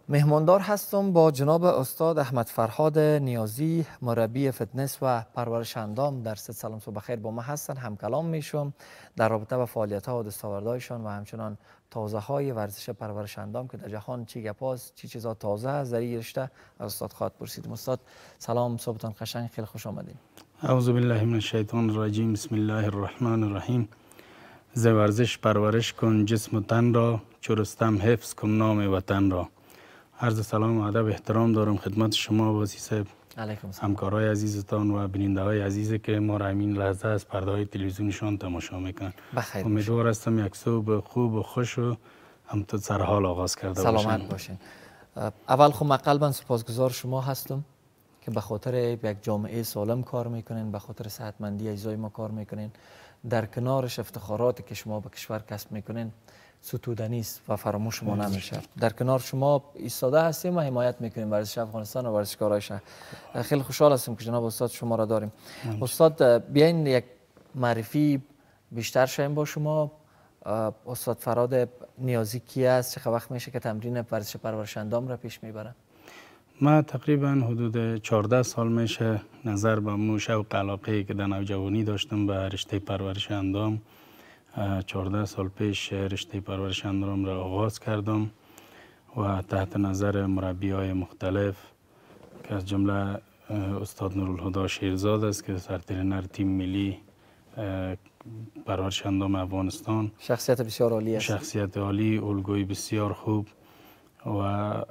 مهماندار هستم با جناب استاد احمد فرهاد نیازی، مربی فتنس و پرورش اندام در ست سلام صبح بخیر با ما هستن. هم کلام میشم در رابطه با فعالیت ها و دستاوردهایشان و همچنان تازه های ورزش پرورش اندام که در جهان چی گپاست، چی چیزا تازه است، در این رشته از استاد خواهد پرسیدیم. استاد سلام، صبحتان قشنگ، خیلی خوش آمدین. اعوذ بالله من الشیطان الرجیم، بسم الله الرحمن الرحیم. ز ورزش پرورش کن جسم و تن را، چو رستم حفظ کن نام وطن را. عرض سلام و ادب احترام دارم خدمت شما بازی صاحب، علیکم السلام، همکارای عزیزتان و بیننده های عزیزی که ما را همین لحظه از پرده های تلویزیونشان تماشا میکنن. بخیر. امیدوار هستم یک صبح خوب و خوش و همطور سرحال آغاز کرده باشیم. سلامت باشین. اول خب من قلبا سپاسگزار شما هستم که به خاطر یک جامعه سالم کار میکنین، به خاطر صحتمندی اجزای ما کار میکنین. در کنارش افتخاراتی که شما به کشور کسب میکنین ستودنی است و فراموش ما نمیشه. در کنار شما ایستاده هستیم و حمایت میکنیم ورزش افغانستان و ورزشکارایش. خیلی خوشحال هستم که جناب استاد شما را داریم. استاد بیاین یک معرفی بیشتر شیم با شما. استاد فرهاد نیازی کی است؟ چه وقت میشه که تمرین ورزش پرورش اندام را پیش میبرن؟ ما تقریبا حدود 14 سال میشه نظر به مو شوق علاقه که در نوجوانی داشتم به رشته پرورش اندام. 14 سال پیش رشته پرورش اندام را آغاز کردم و تحت نظر مربی های مختلف که از جمله استاد نورالهدی شیرزاد است که سرترینر تیم ملی پرورش اندام افغانستان، شخصیت بسیار عالی است. شخصیت عالی، الگوی بسیار خوب و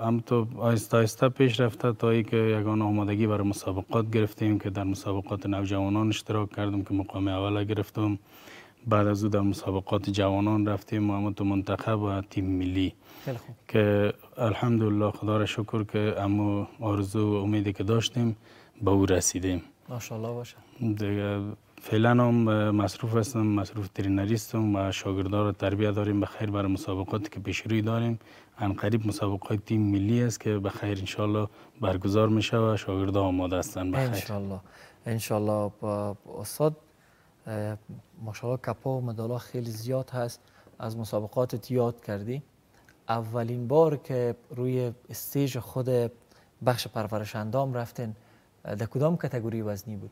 همطور آهسته آهسته پیش رفته تا اینکه یگان آمادگی برای مسابقات گرفتیم که در مسابقات نوجوانان اشتراک کردم که مقام اول گرفتم. بعد از او در مسابقات جوانان رفتیم و همون تو منتخب و تیم ملی که الحمدلله خدا را شکر که امو آرزو و امیدی که داشتیم به او رسیدیم. ماشاءالله باشه. دیگه فعلا هم مصروف هستم، مصروف ترینریستم و شاگردان را تربیت داریم به خیر برای مسابقاتی که پیش روی داریم. قریب مسابقات تیم ملی است که به خیر انشالله برگزار میشه و شاگردان آماده هستند به خیر. انشالله. استاد ماشاءالله کپا و مدالا خیلی زیاد هست. از مسابقاتت یاد کردی. اولین بار که روی استیج خود بخش پرورش اندام رفتین در کدام کاتگوری وزنی بود؟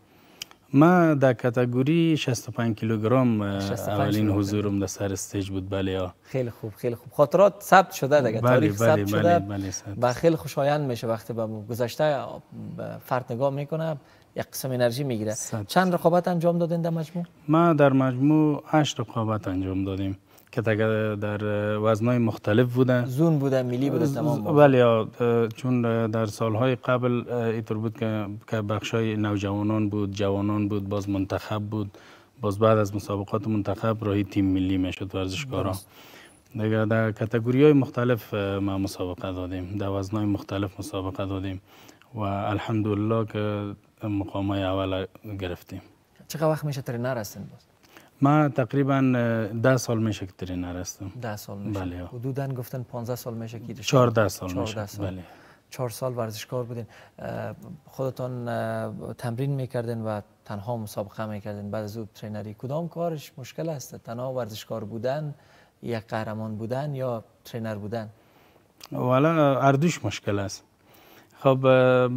ما در کاتگوری 65 کیلوگرم اولین حضورم در سر استیج بود. بله. خیلی خوب، خیلی خوب. خاطرات ثبت شده دیگه، تاریخ ثبت شده. بله. خیلی خوشایند میشه وقتی به گذشته فرد نگاه میکنه، یک قسم انرژی میگیره. چند رقابت انجام دادین در مجموع؟ ما در مجموع 8 رقابت انجام دادیم که در وزنهای مختلف بوده. زون بوده، ملی بوده، تمام بوده. بله، چون در سالهای قبل اینطور بود که بخشای نوجوانان بود، جوانان بود، باز منتخب بود، باز بعد از مسابقات منتخب راهی تیم ملی میشد ورزشکارا. دیگه در کاتگوری‌های مختلف ما مسابقه دادیم، در وزنهای مختلف مسابقه دادیم و الحمدلله که مقامای اول گرفتیم. چقدر وقت میشه ترینر هستین باز؟ ما تقریبا 10 سال میشه که ترینر هستم. 10 سال میشه. بله. حدوداً گفتن 15 سال میشه که 14 سال میشه. بله. 4 سال ورزشکار بودین. خودتان تمرین میکردین و تنها مسابقه میکردین. بعد از اون ترینری کدام کارش مشکل است؟ تنها ورزشکار بودن، یک قهرمان بودن یا ترینر بودن؟ والا اردوش مشکل است. خب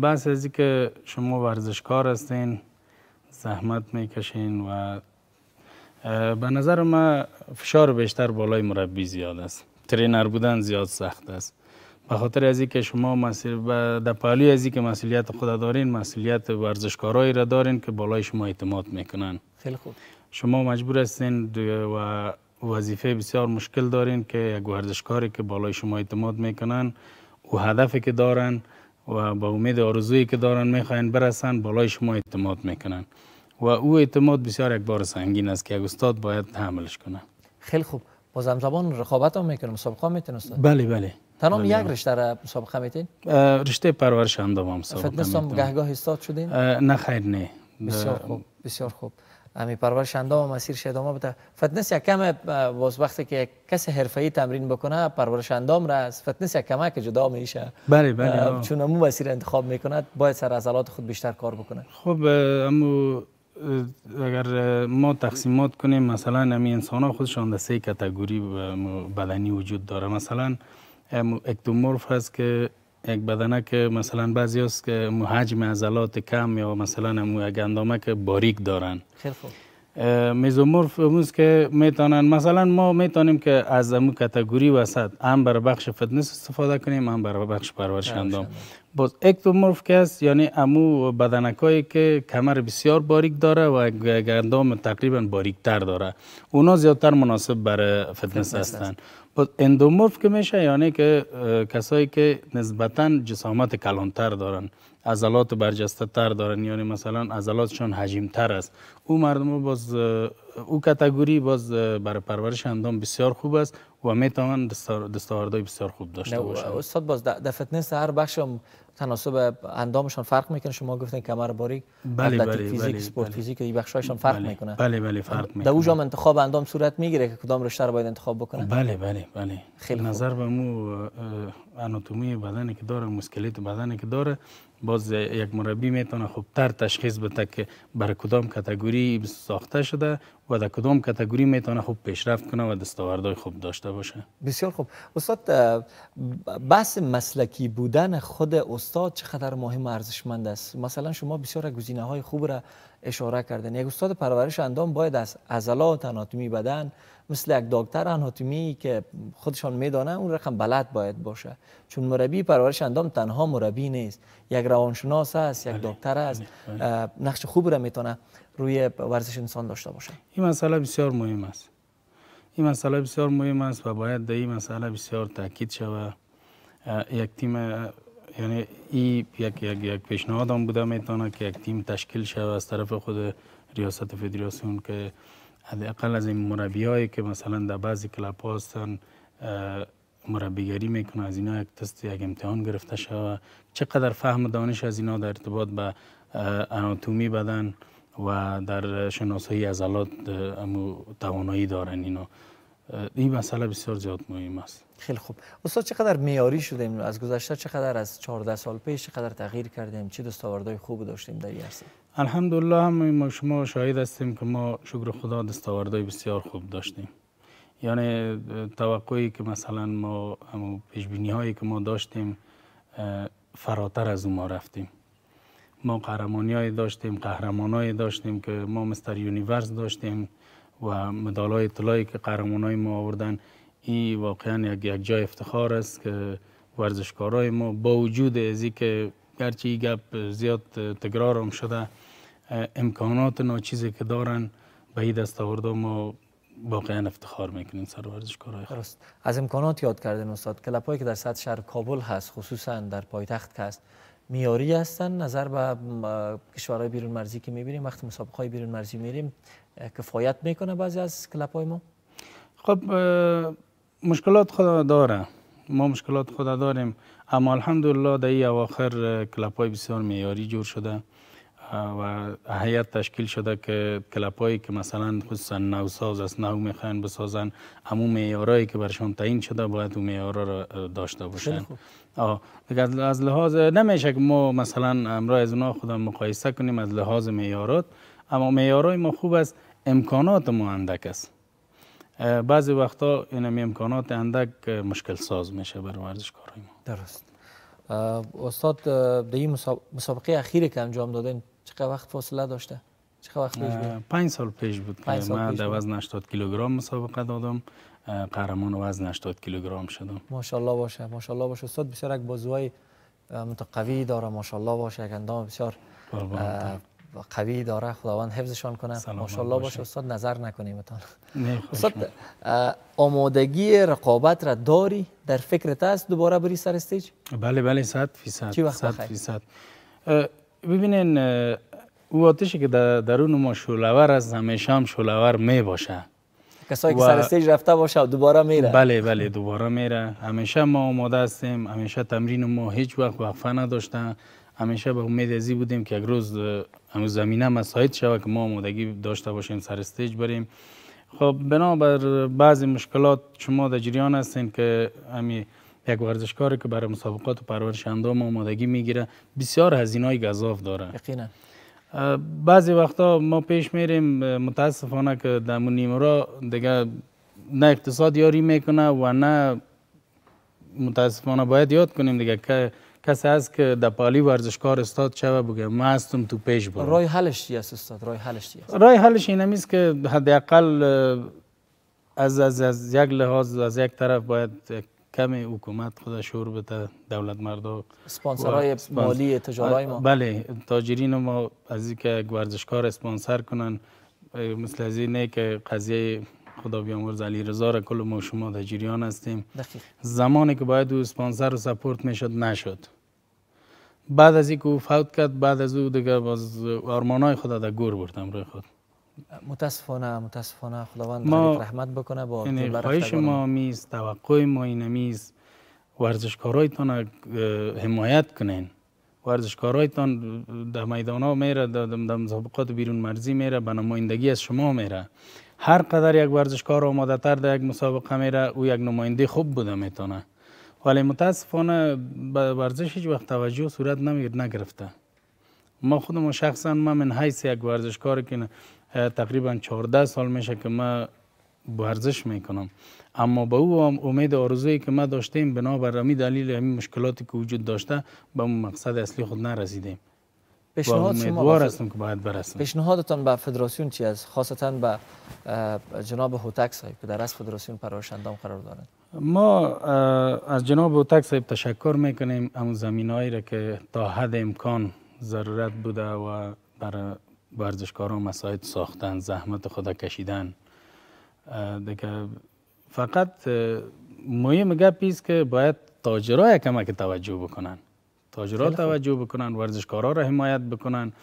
بس از اینکه شما ورزشکار هستین، زحمت میکشین و به نظر ما فشار بیشتر بالای مربی زیاد است. ترینر بودن زیاد سخت است. به خاطر از اینکه شما در پهلوی از اینکه مسئولیت خود دارین، مسئولیت ورزشکارایی را دارین که بالای شما اعتماد میکنن. خیلی خوب. شما مجبور هستین و وظیفه بسیار مشکل دارین که یک ورزشکاری که بالای شما اعتماد میکنن و هدفی که دارن و با امید آرزویی که دارن میخواین برسن بالای شما اعتماد میکنن و او اعتماد بسیار یک بار سنگین است که یک استاد باید حملش کنه. خیلی خوب. باز همزمان رقابت هم میکنه، مسابقه میتونه استاد؟ بله. تمام یک رشته را مسابقه میتین؟ رشته پرورش اندام هم مسابقه میتین. فتنس هم گهگاه استاد شدین؟ نه خیر نه. بسیار خوب، بسیار خوب. امی پرورش اندام مسیرش ادامه بده. فتنس یک کم باز وقتی که کسی حرفه‌ای تمرین بکنه پرورش اندام را از فتنس یک کمک جدا میشه. بله. چون همون مسیر انتخاب میکنه باید سر عضلات خود بیشتر کار بکنه. خب اما اگر ما تقسیمات کنیم مثلا امی انسان ها خودشان در 3 کاتگوری بدنی وجود داره. مثلا اکتومورف هست که یک بدنه که مثلا بعضی هست که حجم عضلات کم یا مثلا یک اندامه که باریک دارن. خیلی خوب. میزومورف همونست که میتونن مثلا ما میتونیم که از امو کاتگوری وسط هم برای بخش فتنس استفاده کنیم هم برای بخش پرورش اندام. باز اکتومورف که است یعنی امو بدنکایی که کمر بسیار باریک داره و یک اندام تقریبا باریک تر داره، اونا زیادتر مناسب برای فتنس هستن. باز اندومورف که میشه یعنی که کسایی که نسبتا جسامت کلانتر دارن، عضلات برجسته تر دارن، یعنی مثلا عضلاتشان حجیم تر است، او مردم باز او کاتگوری باز برای پرورش اندام بسیار خوب است و میتونن دستاوردهای بسیار خوب داشته باشن. استاد باز در فتنس هر بخش تناسب اندامشان فرق میکنه. شما گفتین کمر باریک، اتلتیک فیزیک، اسپورت فیزیک، این بخشایشان فرق میکنه. بله فرق میکنه. در اونجا انتخاب اندام صورت میگیره که کدام رشته رو باید انتخاب بکنه. بله خیلی نظر به مو آناتومی بدنی که داره، اسکلت بدنی که داره، باز یک مربی میتونه خوبتر تشخیص بده که برای کدام کاتگوری ساخته شده و در کدام کاتگوری میتونه خوب پیشرفت کنه و دستاوردهای خوب داشته باشه. بسیار خوب. استاد بحث مسلکی بودن خود استاد چقدر مهم و ارزشمند است؟ مثلا شما بسیار گزینه‌های خوب را اشاره کردن. یک استاد پرورش اندام باید از عضلات، آناتومی بدن، مثل یک دکتر آناتومی که خودشان میدانه اون رقم بلد باید باشه، چون مربی پرورش اندام تنها مربی نیست، یک روانشناس است، یک دکتر است، نقش خوب را میتونه روی ورزش انسان داشته باشه. این مسئله بسیار مهم است. این مسئله بسیار مهم است و باید در این مسئله بسیار تاکید شود. یک تیم، یعنی این یک پیشنهاد هم بوده میتونه که یک تیم تشکیل شود از طرف خود ریاست فدراسیون که حداقل از این مربیایی که مثلا در بعضی کلاب ها هستن مربیگری میکنه، از اینا یک تست، یک امتحان گرفته شود چقدر فهم و دانش از اینا در ارتباط به آناتومی بدن و در شناسایی عضلات توانایی دارن. اینا این مسئله بسیار زیاد مهم است. خیلی خوب. استاد چقدر معیاری شدیم از گذشته؟ چقدر از 14 سال پیش چقدر تغییر کردیم؟ چه دستاوردهای خوب داشتیم در این عرصه؟ الحمدلله هم شما شاهد هستیم که ما شکر خدا دستاوردهای بسیار خوب داشتیم. یعنی توقعی که مثلا ما پیش بینی هایی که ما داشتیم فراتر از اون ما رفتیم. ما قهرمانی‌هایی داشتیم، قهرمانایی داشتیم که ما مستر یونیورس داشتیم و مدال‌های طلایی که قهرمانای ما آوردن. این واقعا یک جای افتخار است که ورزشکارای ما با وجود از اینکه گرچه این گپ زیاد تکرار هم شده، امکانات ناچیزی که دارن به این دستاورد ما واقعا افتخار میکنیم سر ورزشکارای خود. درست. از امکانات یاد کردن استاد. کلپایی که در سطح شهر کابل هست، خصوصا در پایتخت هست، معیاری هستن نظر به کشورهای بیرون مرزی که میبینیم؟ وقتی مسابقه های بیرون مرزی میریم کفایت میکنه بعضی از کلپای ما؟ خب مشکلات خود داره، ما مشکلات خود داریم، اما الحمدلله در این اواخر کلپای بسیار معیاری جور شده و هیئت تشکیل شده که کلپایی که مثلا خصوصا نوساز است، نو میخواین بسازن، همون معیارایی که برشان تعیین شده باید اون معیارا را داشته باشن. دیگه از لحاظ نمیشه که ما مثلا امرای از اونا خودم مقایسه کنیم از لحاظ معیارات، اما معیارای ما خوب است، امکانات ما اندک است. بعضی وقتا این امکانات اندک مشکل ساز میشه برای ورزشکارای ما. درست. استاد در این مسابقه اخیری که انجام دادین چقدر وقت فاصله داشته؟ چقدر وقت پیش بود؟ 5 سال پیش بود که من در وزن 80 کیلوگرم مسابقه دادم، قهرمان وزن 80 کیلوگرم شدم. ماشاءالله باشه، ماشاءالله باشه. استاد بسیار یک بازوهای متقوی داره، ماشاءالله باشه، یک اندام بسیار قوی داره، خداوند حفظشان کنه. ماشاءالله باشه. استاد نظر نکنیم اتان. استاد آمادگی رقابت را داری؟ در فکرت است دوباره بری سر استیج؟ بله 100%. چی وقت 100%. ببینین او آتشی که درون ما شعله‌ور است همیشه هم شعله‌ور می باشه. کسایی که سر استیج رفته باشه و دوباره میره. بله دوباره میره. همیشه ما آماده هستیم، همیشه تمرین ما هیچ وقت وقفه نداشته. همیشه به امید ازی بودیم که یک روز همون زمینه مساعد شود که ما آمادگی داشته باشیم سر استیج بریم. خب بنابر بعضی مشکلات شما در جریان هستین که همین یک ورزشکاری که برای مسابقات و پرورش اندام آمادگی میگیره بسیار هزینه‌های گزاف داره. یقینا. بعضی وقتا ما پیش میریم متاسفانه که در نیمه را دیگه نه اقتصاد یاری میکنه و نه متاسفانه باید یاد کنیم دیگه که کسی هست که در پالی ورزشکار استاد شوه بگه من هستم تو پیش برو. راه حلش چی است استاد؟ راه حلش چی است؟ راه حلش این است که حداقل از یک لحاظ از یک طرف باید کمی حکومت خود شعور بده، دولت مردا، اسپانسرای مالی تجارای ما. بله، تاجرین ما از اینکه یک ورزشکار اسپانسر کنن، مثل از اینه که قضیه خدا بیامرز علی رضا را کل ما شما در جریان هستیم. دقیق. زمانی که باید او اسپانسر و سپورت میشد نشد. بعد از اینکه او فوت کرد، بعد از او دیگه باز آرمانای خدا در گور بردم روی خود. متاسفانه خداوند رحمت بکنه. با خواهش ما میست، توقع ما این میست ورزشکارایتان حمایت کنین. ورزشکارایتان در میدان ها میره، در مسابقات بیرون مرزی میره، به نمایندگی از شما میره. هر قدر یک ورزشکار آماده تر در یک مسابقه میره، او یک نماینده خوب بوده میتونه. ولی متاسفانه به ورزش هیچ وقت توجه صورت نگرفته. ما خودم شخصا من حیث یک ورزشکار که تقریبا 14 سال میشه که من ورزش میکنم، اما به او امید آرزویی که ما داشتیم بنابر همین دلیل همین مشکلاتی که وجود داشته به اون مقصد اصلی خود نرسیدیم. پیشنهاد شما امیدوار هستم که باید برسیم. پیشنهادتان به فدراسیون چی است؟ خاصتا به جناب هوتک صاحب که در رأس فدراسیون پرورش اندام قرار دارند. ما از جناب هوتک صاحب تشکر میکنیم همون زمینهایی را که تا حد امکان ضرورت بوده و برای ورزشکاران مساعد ساختن، زحمت خدا کشیدن. دیگه فقط مهم گپی است که باید تاجرها کمک توجه بکنن. تاجرها توجه بکنن، ورزشکارها را حمایت بکنن.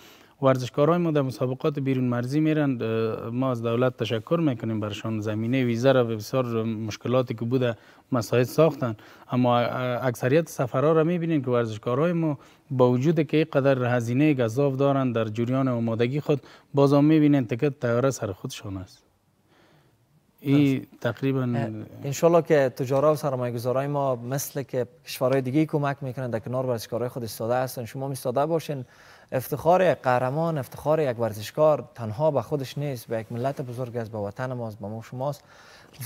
ورزشکارای ما در مسابقات بیرون مرزی میرن، ما از دولت تشکر میکنیم برشان، زمینه ویزا را بسیار مشکلاتی که بوده مساعد ساختن، اما اکثریت سفرها را میبینین که ورزشکارای ما با وجود که اینقدر هزینه گزاف دارن در جریان آمادگی خود، باز هم میبینین تکت طیاره سر خودشان است. این تقریبا انشالله که تجارا و سرمایه‌گذارای ما مثل که کشورهای دیگه کمک میکنن در کنار ورزشکارای خود ایستاده هستن، شما ایستاده باشین. افتخار قهرمان، افتخار یک ورزشکار تنها به خودش نیست، به یک ملت بزرگ است، به وطن ماست، به ما شماست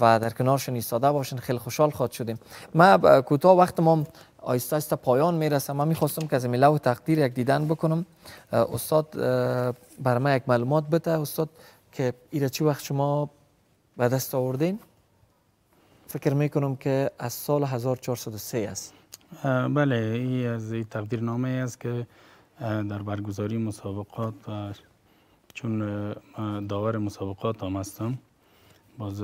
و در کنارشون ایستاده باشین. خیلی خوشحال خواهد شدیم. ما کوتاه وقت ما آهسته آهسته پایان میرسه. من میخواستم که از میله و تقدیر یک دیدن بکنم. استاد برای من یک معلومات بده استاد که ایره چی وقت شما به دست آوردین؟ فکر میکنم که از سال 1403 است. بله، این از تقدیرنامه است که در برگزاری مسابقات و چون داور مسابقات هم هستم، باز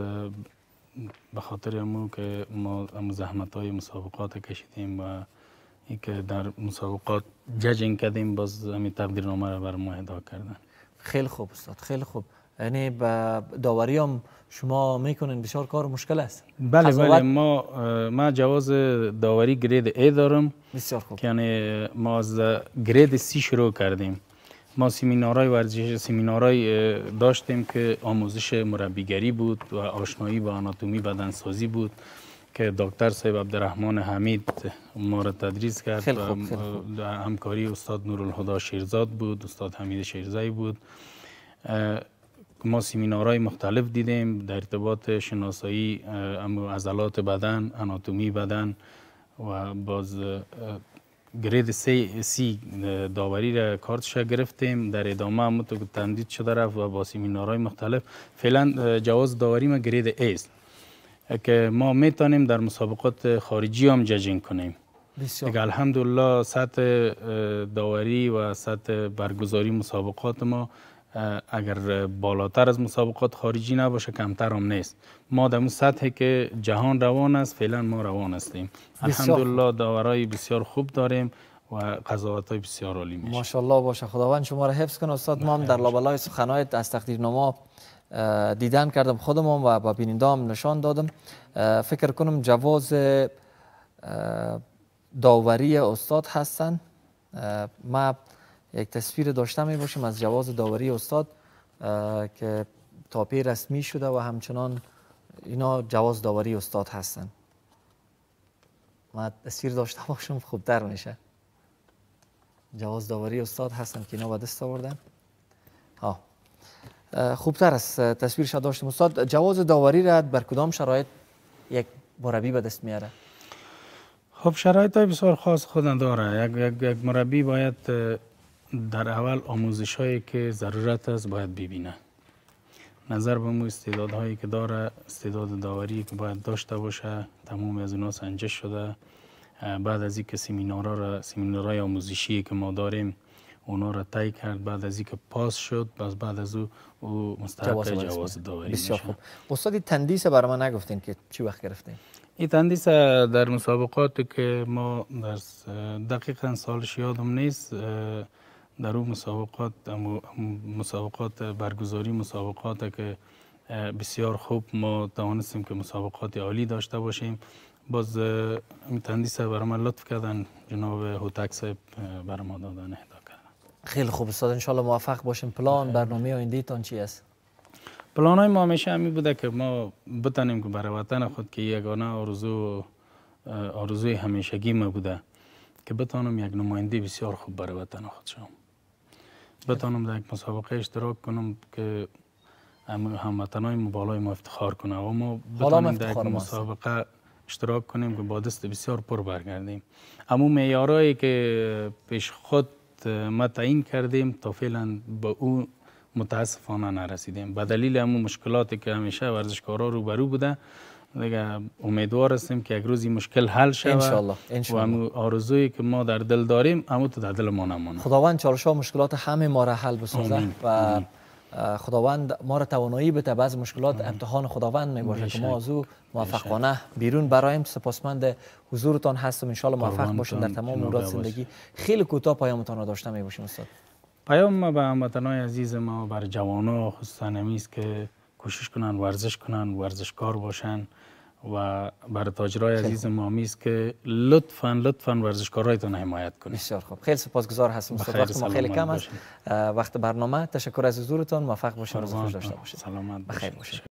به خاطر امو که ما زحمت های مسابقات کشیدیم و این که در مسابقات ججینگ کردیم، باز همین تقدیرنامه را بر ما اهدا کردن. خیلی خوب استاد، خیلی خوب. یعنی با داوری هم شما میکنین بسیار کار مشکل است. بله ما جواز داوری گرید A دارم. بسیار خوب. یعنی ما از گرید C شروع کردیم. ما سمینارهای ورزشی سمینارهای داشتیم که آموزش مربیگری بود و آشنایی با آناتومی بدنسازی بود که دکتر صاحب عبدالرحمن حمید ما را تدریس کرد. خیلی خوب. همکاری استاد نورالهدی شیرزاد بود، استاد حمید شیرزایی بود. ما سمینارهای مختلف دیدیم در ارتباط شناسایی عضلات بدن، آناتومی بدن و باز گرید سی داوری را کارتش گرفتیم. در ادامه هم تو تمدید شده رفت و با سمینارهای مختلف فعلا جواز داوری ما گرید A است که ما میتونیم در مسابقات خارجی هم ججینگ کنیم. دیگه الحمدلله سطح داوری و سطح برگزاری مسابقات ما اگر بالاتر از مسابقات خارجی نباشه کمتر هم نیست. ما در اون سطحی که جهان روان است فعلا ما روان هستیم. الحمدلله داورای بسیار خوب داریم و قضاوت‌های بسیار عالی میشه. ماشاءالله باشه. خداوند شما را حفظ کنه استاد. ما هم در لابلای سخنهای از تقدیرنامه دیدن کردم خودمون و با بیننده هم نشان دادم. فکر کنم جواز داوری استاد هستن. ما یک تصویر داشته می باشیم از جواز داوری استاد که تاپی رسمی شده و همچنان اینا جواز داوری استاد هستن. ما تصویر داشته باشم خوبتر میشه. جواز داوری استاد هستن که اینا به دست آوردن. خوبتر از تصویرش داشتیم استاد. جواز داوری را بر کدام شرایط یک مربی به دست میاره؟ خب شرایط های بسیار خاص خود داره. یک مربی باید در اول آموزش هایی که ضرورت است باید ببینه، نظر به مو استعدادهایی که داره، استعداد داوری که باید داشته باشه، تمام از اونا سنجش شده. بعد از اینکه سمینارهای آموزشی که ما داریم اونا را طی کرد، بعد از اینکه پاس شد بعد از او مستحق جواز داوری بسیار خوب. استاد تندیس برای ما نگفتین که چی وقت گرفتین؟ این تندیس در مسابقاتی که ما در دقیقا سالش یادم نیست، در اون مسابقات برگزاری مسابقات که بسیار خوب ما توانستیم که مسابقات عالی داشته باشیم. باز این تندیس برای ما لطف کردن، جناب هوتک صاحب برای ما دادن اهدا کردن. خیلی خوب استاد، انشالله موفق باشیم. پلان برنامه آینده تان چی است؟ پلان های ما همیشه همین بوده که ما بتانیم که برای وطن خود که یگانه آرزوی همیشگی ما بوده که بتانم یک نماینده بسیار خوب برای وطن خود شم، بتانم در یک مسابقه اشتراک کنم که هموطنای بالای ما افتخار کنه و ما بتانیم در یک مسابقه اشتراک کنیم که با دست بسیار پر برگردیم. اما معیارهایی که پیش خود ما تعیین کردیم تا فعلا به اون متاسفانه نرسیدیم، به دلیل همون مشکلاتی که همیشه ورزشکارا روبرو بوده. دیگه امیدوار هستیم که یک روز این مشکل حل شود انشالله. و همون آرزویی که ما در دل داریم همون تو در دل ما نمونه. خداوند چالش‌ها مشکلات همه ما را حل بسازه و خداوند ما را توانایی بده. بعض مشکلات امتحان خداوند میباشه که ما از او موفقانه بیرون برایم. سپاسمند حضورتان هستم. ان شاء الله موفق باشین در تمام امورات زندگی. خیلی کوتاه پیامتان را داشته میباشیم استاد. پیام ما به هموطنان عزیز ما، بر جوانان خصوصا است که کوشش کنن ورزش کنن، ورزشکار باشن و بر تاجرای عزیز ما است که لطفاً ورزشکارایتون حمایت کنید. بسیار خوب، خیلی سپاسگزار هستم استاد. وقت ما خیلی کم است. وقت برنامه. تشکر از حضورتان. موفق باشید، روز خوش داشته باشید. سلامت بخیر باشید.